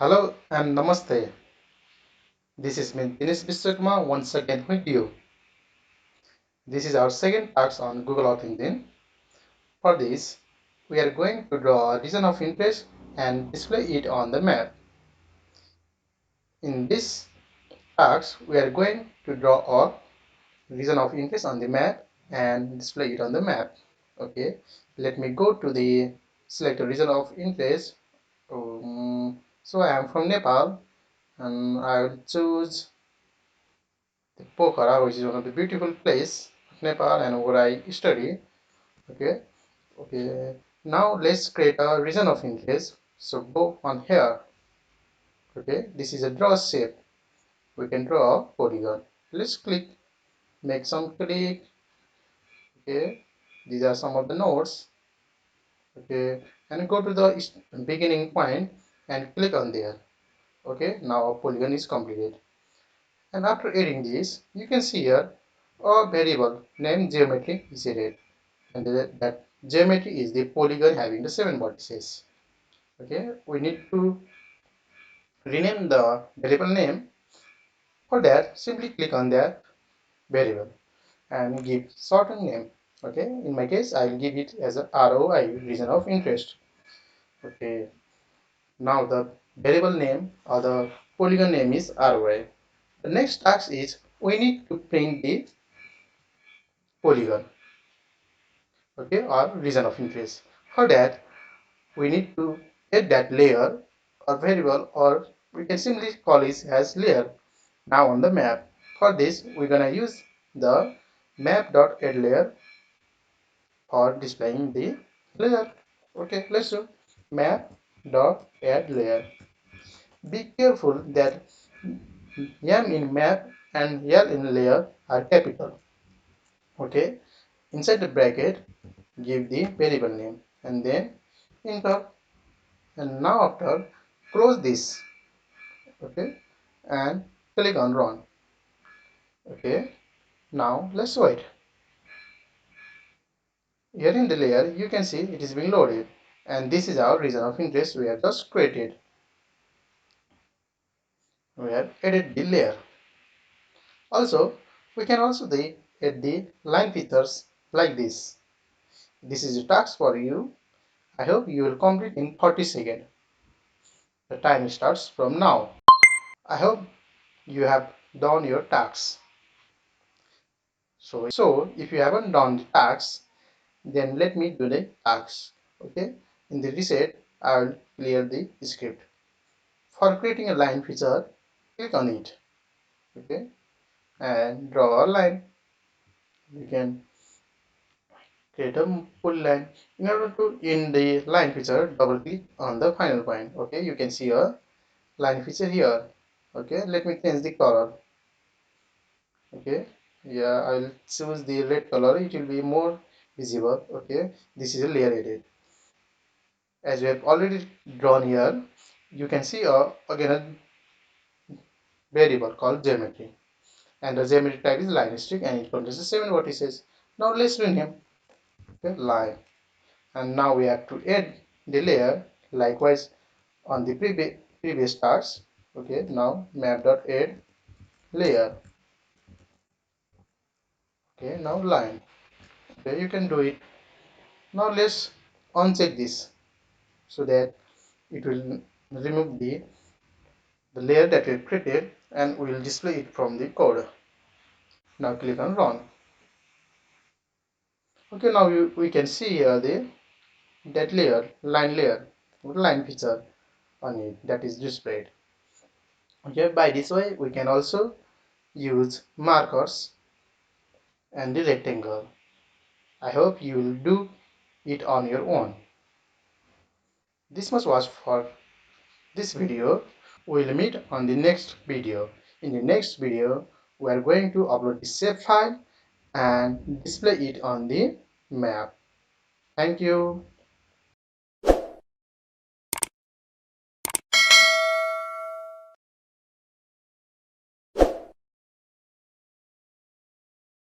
Hello and Namaste. This is me, Dinesh Bishwakarma, once again with you. This is our second task on Google Earth Engine. For this, we are going to draw a region of interest and display it on the map. In this task, we are going to draw a region of interest on the map and display it on the map. Okay, let me go to the select a region of interest. So I am from Nepal and I will choose Pokhara, which is one of the beautiful place of Nepal and where I study. Okay, okay. Now let's create a region of interest. So go on here. Okay, this is a draw shape. We can draw a polygon. Let's click, make some click. Okay, these are some of the nodes. Okay, and go to the beginning point and click on there. Okay, now a polygon is completed. And after adding this, you can see here a variable named geometry is added. And that geometry is the polygon having the 7 vertices. Okay, we need to rename the variable name. For that, simply click on that variable and give certain name. Okay, in my case, I will give it as a ROI, region of interest. Okay, now the variable name or the polygon name is ROI. The next task is we need to print the polygon, okay, or region of interest. For that, we need to add that layer or variable, or we can simply call it as layer now on the map. For this, we're gonna use the map.addLayer for displaying the layer. Okay, let's do map.addLayer. Be careful that M in map and L in layer are capital. Okay, inside the bracket, give the variable name and then enter. And now after, close this. Okay, and click on run. Okay, now let's wait. Here in the layer you can see it is being loaded, and this is our region of interest we have just created. We have added the layer. Also, we can also add the line features like this. This is a task for you. I hope you will complete in 40 seconds. The time starts from now. I hope you have done your tasks. So if you haven't done the tasks, then let me do the tasks. Okay, in the reset I will clear the script. For creating a line feature, click on it. Okay, and draw a line. You can create a full line. In order to in the line feature, double click on the final point. Okay, you can see a line feature here. Okay, let me change the color. Okay, yeah, I'll choose the red color. It will be more visible. Okay, this is a layer edit. As we have already drawn here, you can see again a variable called geometry, and the geometry type is line stick, and it contains the 7 vertices. Now let's rename the line, and now we have to add the layer likewise on the previous task. Okay, now map.add layer. Okay, now line. Okay, you can do it. Now let's uncheck this so that it will remove the layer that we created, and we will display it from the code. Now click on run. Okay, now we can see here the that layer with line feature on it that is displayed. Okay, by this way we can also use markers and the rectangle. I hope you will do it on your own. This much was for this video. We'll meet on the next video. In the next video, we are going to upload the shape file and display it on the map. Thank you.